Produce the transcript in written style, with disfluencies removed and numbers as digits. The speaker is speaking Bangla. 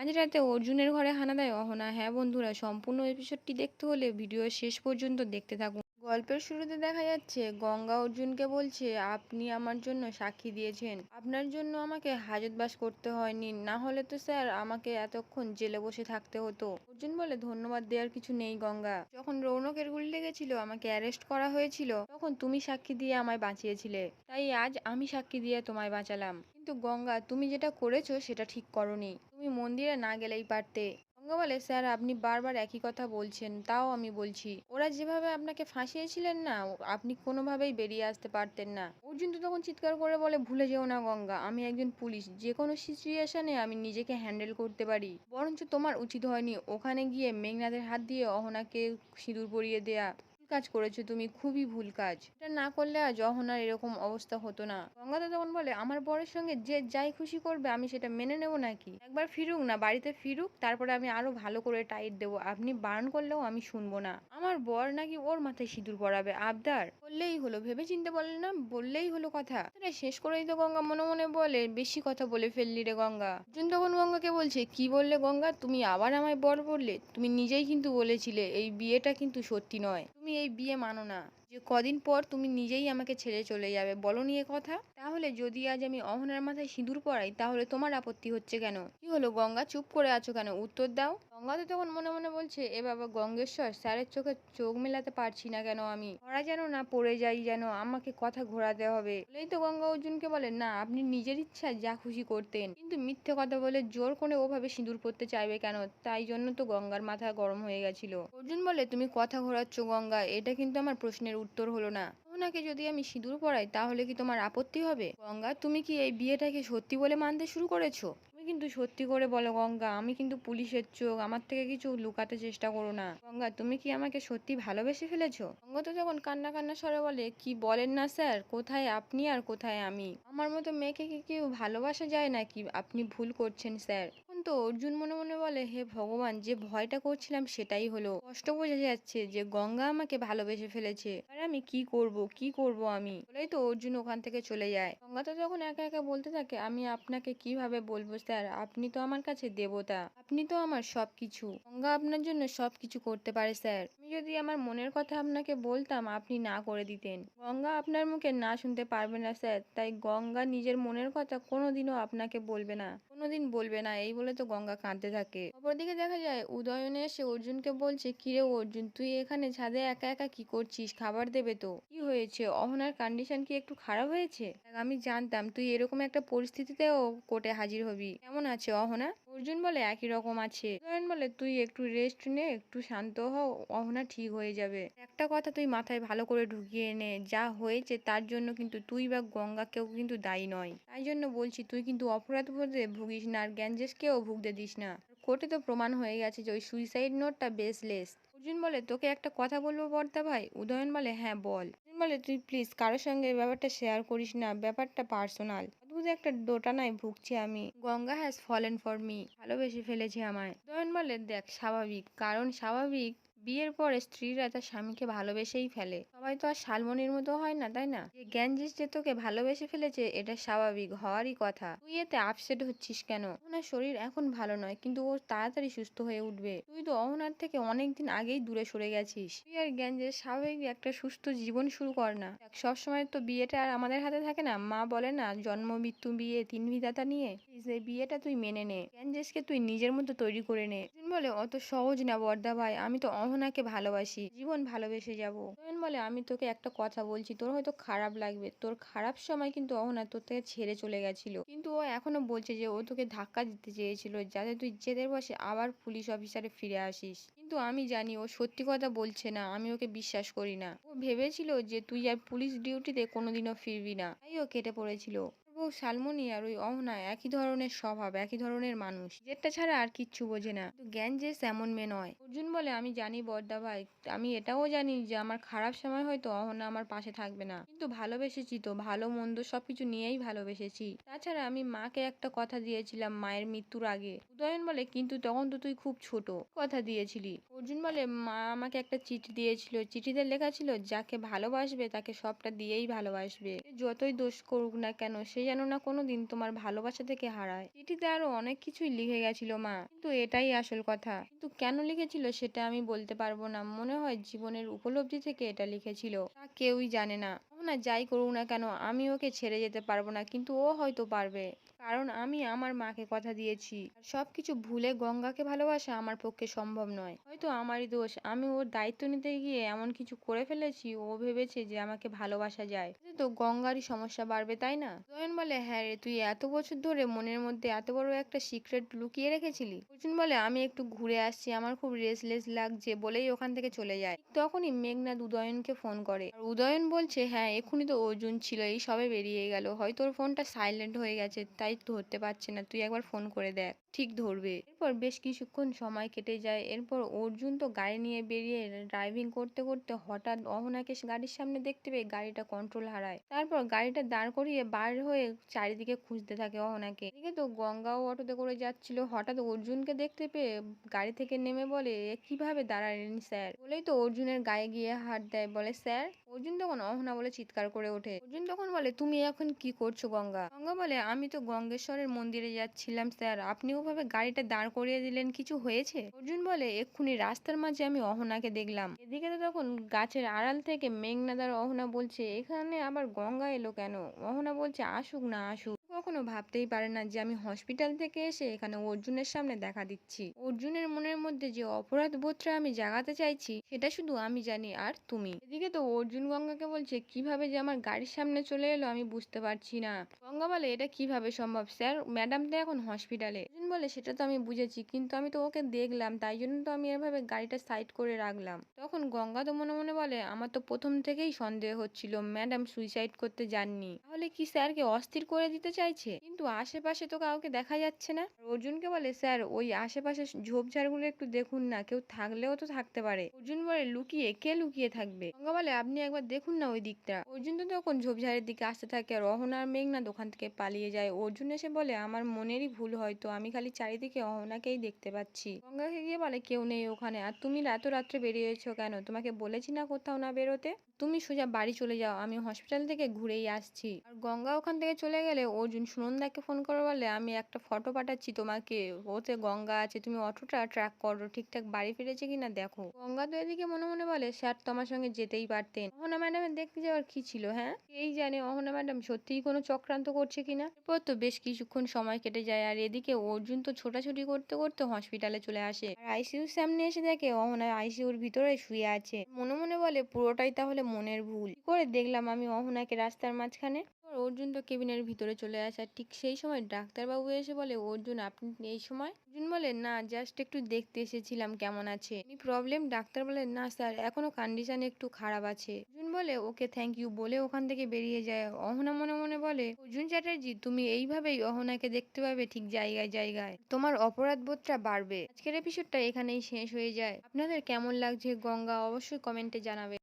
মাঝরাতে অর্জুনের ঘরে হানা দেয় অহনা। হ্যাঁ বন্ধুরা, সম্পূর্ণ এপিসোডটি দেখতে হলে ভিডিও শেষ পর্যন্ত দেখতে থাকুন। গল্পের শুরুতে দেখা যাচ্ছে গঙ্গা অর্জুনকে বলছে, আপনি আমার জন্য সাক্ষী দিয়েছেন, আপনার জন্য আমাকে হাজতবাস করতে হয়নি, না হলে তো স্যার আমাকে এতক্ষণ জেলে বসে থাকতে হতো। অর্জুন বলে, ধন্যবাদ দেওয়ার কিছু নেই গঙ্গা, যখন রৌনকের গুলি লেগেছিল আমাকে অ্যারেস্ট করা হয়েছিল তখন তুমি সাক্ষী দিয়ে আমায় বাঁচিয়েছিলে, তাই আজ আমি সাক্ষী দিয়ে তোমায় বাঁচালাম। কিন্তু গঙ্গা, তুমি যেটা করেছো সেটা ঠিক করনি, তুমি মন্দিরে না গেলেই পারতে। গঙ্গা বলে, স্যার আপনি বারবার একই কথা বলছেন, তাও আমি বলছি, ওরা যেভাবে আপনাকে ফাঁসিয়েছিলেন না, আপনি কোনোভাবেই বেরিয়ে আসতে পারতেন না। অর্জুন তো তখন চিৎকার করে বলে, ভুলে যেও না গঙ্গা, আমি একজন পুলিশ, যে কোনো সিচুয়েশনে আমি নিজেকে হ্যান্ডেল করতে পারি। বরঞ্চ তোমার উচিত হয়নি ওখানে গিয়ে মেঘনাদের হাত দিয়ে অহনাকে সিঁদুর পরিয়ে দেয়া। ভুল কাজ করেছো তুমি, খুবই ভুল কাজ, এটা না করলে আজ অহনার এরকম অবস্থা হতো না। গঙ্গাদা তখন বলে, আমার বরের সঙ্গে যে যাই খুশি করবে আমি সেটা মেনে নেব নাকি? একবার ফিরুক না, বাড়িতে ফিরুক, তারপরে আমি আরো ভালো করে টাইট দেবো, আপনি বারণ করলেও আমি শুনবো না। আমার বর নাকি ওর মাথায় সিঁদুর পরাবে, আবদার বললেই হলো, ভেবে চিন্তে বলে না, বললেই হলো কথা। এটা শেষ করেই তো গঙ্গা মনে মনে বলে, বেশি কথা বলে ফেললি রে গঙ্গা। অর্জুন তখন গঙ্গাকে বলছে, কি বললে গঙ্গা, তুমি আবার আমায় বর বললে? তুমি নিজেই কিন্তু বলেছিলে এই বিয়েটা কিন্তু সত্যি নয়, তুমি এই বিয়ে মানো না, যে কদিন পর তুমি নিজেই আমাকে ছেড়ে চলে যাবে, বলনি এ কথা? তাহলে যদি আজ আমি অহনার মাথায় সিঁদুর পরাই তাহলে তোমার আপত্তি হচ্ছে কেন? কি হলো গঙ্গা, চুপ করে আছো কেন, উত্তর দাও। গঙ্গা তো তখন মনে মনে বলছে, এ বাবা গঙ্গেশ্বর, স্যারের চোখে চোখ মেলাতে পারছি না কেন আমি, ধরা যেন না পড়ে যাই, যেন আমাকে কথা ঘোরাতে হবে। বলেই তো গঙ্গা অর্জুনকে বলে, না আপনি নিজের ইচ্ছায় যা খুশি করতেন, কিন্তু মিথ্যে কথা বলে জোর করে ওভাবে সিঁদুর পরতে চাইবে কেন? তাই জন্য তো গঙ্গার মাথা গরম হয়ে গেছিল। অর্জুন বলে, তুমি কথা ঘোরাচ্ছ গঙ্গা, এটা কিন্তু আমার প্রশ্নের উত্তর হলো না। ওনাকে যদি আমি সিঁদুর পরাই তাহলে কি তোমার আপত্তি হবে? গঙ্গা, তুমি কি এই বিয়েটাকে সত্যি বলে মানতে শুরু করেছো? তুমি কিন্তু সত্যি করে বলো গঙ্গা, আমি কিন্তু পুলিশের চোখ, আমার থেকে কিছু লুকাতে চেষ্টা করো না। গঙ্গা, তুমি কি আমাকে সত্যি ভালোবেসে ফেলেছো? গঙ্গা তো যখন কান্না কান্না স্বরে বলে, কি বলেন না স্যার, কোথায় আপনি আর কোথায় আমি? আমার মতো মেয়েকে কি কেউ ভালোবাসা যায় নাকি? আপনি ভুল করছেন স্যার। তখন তো অর্জুন মনে মনে বলে, হে ভগবান, যে ভয়টা করছিলাম সেটাই হলো। স্পষ্ট বোঝা যাচ্ছে যে গঙ্গা আমাকে ভালোবেসে ফেলেছে, আর আমি কি করব, কি করব আমি? বলেই তো অর্জুন ওখান থেকে চলে যায়। গঙ্গা তো যখন একা একা বলতে থাকে, আমি আপনাকে কিভাবে বলবো স্যার, আপনি তো আমার কাছে দেবতা, আপনি তো আমার সবকিছু। গঙ্গা আপনার জন্য সবকিছু করতে পারে স্যার, আমি যদি আমার মনের কথা আপনাকে বলতাম আপনি না করে দিতেন। গঙ্গা আপনার মুখে না শুনতে পারবে না স্যার, তাই গঙ্গা নিজের মনের কথা কোনোদিনও আপনাকে বলবে না, কোনোদিন বলবে না। এই বলে তো গঙ্গা কাঁদতে থাকে। অপরদিকে দেখা যায় উদয়নে এসে অর্জুনকে বলছে, কিরে অর্জুন, তুই এখানে ছাদে একা একা কি করছিস? খাবার দেবে তো? কি হয়েছে, অহনার কন্ডিশন কি একটু খারাপ হয়েছে? দেখ, আমি জানতাম তুই এরকম একটা পরিস্থিতিতেও কোর্টে হাজির হবি। কেমন আছে অহনা? অর্জুন বলে, একই রকম আছে। উদয়ন বলে, তুই একটু রেস্ট নে, একটু শান্ত হও, অহনা ঠিক হয়ে যাবে। একটা কথা তুই মাথায় ভালো করে ঢুকিয়ে নে, যা হয়েছে তার জন্য কিন্তু তুই বা গঙ্গা কেউ কিন্তু দায়ী নয়, তাই জন্য বলছি তুই কিন্তু অপরাধ বোধে ভুগিস না, আর গ্যাঞ্জেসকেও ভুগতে দিস না। কোর্টে তো প্রমাণ হয়ে গেছে যে ওই সুইসাইড নোটটা বেসলেস। অর্জুন বলে, তোকে একটা কথা বলবো বর্দা ভাই। উদয়ন বলে, হ্যাঁ বল। অর্জুন বলে, তুই প্লিজ কারোর সঙ্গে এই ব্যাপারটা শেয়ার করিস না, ব্যাপারটা পার্সোনাল। অদ্ভুত একটা দোটানায় ভুগছি আমি, Ganga has fallen for me, ভালোবেসে ফেলেছে আমায়। উদয়ন বলে, দেখ স্বাভাবিক, কারণ স্বাভাবিক, বিয়ের পরে স্ত্রীরা তার স্বামীকে ভালোবেসেই ফেলে, সবাই তো আর শালমনির মতো হয় না, তাই না? যে গ্যাঞ্জিস যে তোকে ভালোবেসে ফেলেছে এটা স্বাভাবিক হওয়ারই কথা, তুই এতে আপসেট হচ্ছিস কেন? ওনার শরীর এখন ভালো নয়, কিন্তু ও তাড়াতাড়ি সুস্থ হয়ে উঠবে, তুই তো অহনার থেকে অনেকদিন আগেই দূরে সরে গেছিস, তুই আর গ্যাঞ্জেস স্বাভাবিক একটা সুস্থ জীবন শুরু কর না। দেখ, সবসময় তো বিয়েটা আর আমাদের হাতে থাকে না, মা বলে না, জন্ম মৃত্যু বিয়ে তিন বিধাতা নিয়ে, এই বিয়েটা তুই মেনে নে, গ্যাঞ্জেসকে তুই নিজের মতো তৈরি করে নে। অর্জুন বলে, অত সহজ না বর্দা ভাই, আমি তো অহনাকে ভালোবাসি, জীবন ভালোবেসে যাবো। নয়ন বলে, আমি তোকে একটা কথা বলছি, তোর হয়তো খারাপ লাগবে, তোর খারাপ সময় কিন্তু অহনা তোর থেকে ছেড়ে চলে গেছিল, কিন্তু ও এখনো বলছে যে ও তোকে ধাক্কা দিতে চেয়েছিল যাতে তুই জেদের বসে আবার পুলিশ অফিসারে ফিরে আসিস, কিন্তু আমি জানি ও সত্যি কথা বলছে না, আমি ওকে বিশ্বাস করি না। ও ভেবেছিল যে তুই আর পুলিশ ডিউটিতে কোনোদিনও ফিরবি না, তাই ও কেটে পড়েছিল। বউ শালমনি আর ওই অহনা একই ধরনের স্বভাব, একই ধরনের মানুষ, যেটা ছাড়া আর কিচ্ছু বোঝে না, কিন্তু জ্ঞান এমন মেয়ে নয়। অর্জুন বলে, আমি জানি বর্দা ভাই, আমি এটাও জানি যে আমার খারাপ সময় হয়তো অহনা আমার পাশে থাকবে না, কিন্তু ভালোবেসেছি তো, ভালো মন্দ সবকিছু নিয়েই ভালোবেসেছি। তাছাড়া আমি মাকে একটা কথা দিয়েছিলাম মায়ের মৃত্যুর আগে। উদয়ন বলে, কিন্তু তখন তো তুই খুব ছোট, কথা দিয়েছিলি? অর্জুন বলে, মা আমাকে একটা চিঠি দিয়েছিল, চিঠিতে লেখা ছিল যাকে ভালোবাসবে তাকে সবটা দিয়েই ভালোবাসবে, সে যতই দোষ করুক না কেন, সে যেন না কোনোদিন তোমার ভালোবাসা থেকে হারায়। চিঠিতে আরো অনেক কিছুই লিখে গেছিল মা, কিন্তু এটাই আসল কথা। কিন্তু কেন লিখেছিল সেটা আমি বলতে পারবো না, মনে হয় জীবনের উপলব্ধি থেকে এটা লিখেছিল। তা কেউই জানে না। না যাই করুক না কেন আমি ওকে ছেড়ে যেতে পারবো না, কিন্তু ও হয়তো পারবে, কারণ আমি আমার মাকে কথা দিয়েছি। আর সবকিছু ভুলে গঙ্গাকে ভালোবাসা আমার পক্ষে সম্ভব নয়। হয়তো আমারই দোষ, আমি ওর দায়িত্ব নিতে গিয়ে এমন কিছু করে ফেলেছি। ও ভেবেছে যে আমাকে ভালোবাসা যায়, এতে তো গঙ্গারই সমস্যা বাড়বে, তাই না? জয়ন বলে, হ্যাঁ রে, তুই এত বছর ধরে মনের মধ্যে এত বড় একটা সিক্রেট লুকিয়ে রেখেছিলি। অর্জুন বলে, আমি একটু ঘুরে আসছি, আমার খুব রেস্টলেস লাগছে বলেই ওখান থেকে চলে যায়। ঠিক তখনই মেঘনাদ উদয়নকে ফোন করে, আর উদয়ন বলছে, হ্যাঁ এক্ষুনি তো অর্জুন ছিল, এই সবে বেরিয়ে গেল, হয়তো ওর ফোনটা সাইলেন্ট হয়ে গেছে তাই ধরতে পারছে না, তুই একবার ফোন করে দেখ, ঠিক ধরবে। এরপর বেশ কিছুক্ষণ সময় কেটে যায়। এরপর অর্জুন তো গাড়ি নিয়ে বেরিয়ে ড্রাইভিং করতে করতে হঠাৎ অহনাকে গাড়ির সামনে দেখতে পেয়ে গাড়িটা কন্ট্রোল হারায়। তারপর গাড়িটা দাঁড় করিয়ে বার হয়ে চারিদিকে খুঁজতে থাকে অহনাকে। এদিকে তো গঙ্গাও অটোতে করে যাচ্ছিল, হঠাৎ অর্জুনকে দেখতে পেয়ে গাড়ি থেকে নেমে বলে, "এ কিভাবে দাঁড়ালেন স্যার?" বলেই তো অর্জুনের গায়ে গিয়ে হাত দেয়, বলে, স্যার? অর্জুন তখন অহনা বলে চিৎকার করে ওঠে। অর্জুন তখন বলে, তুমি এখন কি করছো গঙ্গা? গঙ্গা বলে, আমি তো গঙ্গেশ্বরের মন্দিরে যাচ্ছিলাম স্যার, আপনি ওভাবে গাড়িটা দাঁড় করিয়ে দিলেন, কিছু হয়েছে? অর্জুন বলে, এক্ষুনি রাস্তার মাঝে আমি অহনাকে দেখলাম। এদিকে তো তখন গাছের আড়াল থেকে মেঘনাদ আর অহনা বলছে, এখানে আবার গঙ্গা এলো কেন? অহনা বলছে, আসুক না আসুক, কখনো ভাবতেই পারে না যে আমি হসপিটাল থেকে এসে এখানে অর্জুনের সামনে দেখা দিচ্ছি। অর্জুনের মনের মধ্যে যে অপরাধ বোধটা আমি জাগাতে চাইছি সেটা শুধু আমি জানি আর তুমি। এদিকে তো অর্জুন গঙ্গাকে বলছে, কিভাবে যে আমার গাড়ির সামনে চলে এলো আমি বুঝতে পারছি না। গঙ্গা বলে, এটা কিভাবে সম্ভব স্যার, ম্যাডাম তো এখন হসপিটালে। অর্জুন বলে, সেটা তো আমি বুঝেছি, কিন্তু আমি তো ওকে দেখলাম, তাই জন্য তো আমি এভাবে গাড়িটা সাইড করে রাখলাম। তখন গঙ্গা তো মনে মনে বলে, আমার তো প্রথম থেকেই সন্দেহ হচ্ছিল ম্যাডাম সুইসাইড করতে যাননি, তাহলে কি স্যারকে অস্থির করে দিতে চাইছে? কিন্তু আশেপাশে তো কাউকে দেখা যাচ্ছে না। আর অর্জুনকে বলে, স্যার ওই আশেপাশে ঝোপঝাড়গুলো একটু দেখুন না, কেউ থাকলেও তো থাকতে পারে। অর্জুন বলে, লুকিয়ে? কে লুকিয়ে থাকবে? গঙ্গা বলে, আপনি একবার দেখুন না ওই দিকটা। অর্জুন তো তখন ঝোপঝাড়ের দিকে আসতে থাকে, আর অহনা আর মেঘনাদ ওখান থেকে পালিয়ে যায়। অর্জুন এসে বলে, আমার মনেরই ভুল হয়তো, আমি খালি চারিদিকে অহনাকেই দেখতে পাচ্ছি। গঙ্গাকে গিয়ে বলে, কেউ নেই ওখানে, আর তুমি এত রাত্রে বেরিয়েছো কেন? তোমাকে বলেছি না কোথাও না বেরোতে? তুমি সোজা বাড়ি চলে যাও, আমি হসপিটাল থেকে ঘুরেই আসছি। আর গঙ্গা ওখান থেকে চলে গেলে অর্জুন সুনন্দাকে ফোন করে বলে, আমি একটা ফটো পাঠাচ্ছি তোমাকে, ওতে গঙ্গা আছে, তুমি অটোটা ট্র্যাক করো, ঠিকঠাক বাড়ি ফিরেছে কিনা দেখো। গঙ্গা তো এদিকে মনে মনে বলে, স্যার তো আমার সঙ্গে যেতেই পারতেন, অহনা ম্যাডামের দেখতে যাওয়ার কি ছিল? হ্যাঁ, এই জানে অহনা ম্যাডাম সত্যিই কোনো চক্রান্ত করছে কিনা। এরপর তো বেশ কিছুক্ষণ সময় কেটে যায়, আর এদিকে অর্জুন তো ছোটাছুটি করতে করতে হসপিটালে চলে আসে। আর আইসিইউর সামনে এসে দেখে অহনা আইসিইউর ভিতরে শুয়ে আছে। মনে মনে বলে, পুরোটাই তাহলে মনের ভুল, কি করে দেখলাম আমি অহনাকে রাস্তার মাঝখানে? অর্জুন তো কেবিনের ভিতরে চলে আসে, আর ঠিক সেই সময় ডাক্তারবাবু এসে বলে, অর্জুন আপনি এই সময়? অর্জুন বলে, না জাস্ট একটু দেখতে এসেছিলাম কেমন আছে। Any problem? ডাক্তার বলে, না স্যার এখনো কন্ডিশন একটু খারাপ আছে। অর্জুন বলে, ওকে থ্যাংক ইউ বলে ওখান থেকে বেরিয়ে যায়। অহনা মনে মনে বলে, অর্জুন চ্যাটার্জি তুমি এইভাবেই অহনাকে দেখতে পাবে ঠিক জায়গায় জায়গায়, তোমার অপরাধ বোধটা বাড়বে। আজকের এপিসোডটা এখানেই শেষ হয়ে যায়। আপনাদের কেমন লাগছে গঙ্গা অবশ্যই কমেন্টে জানাবে।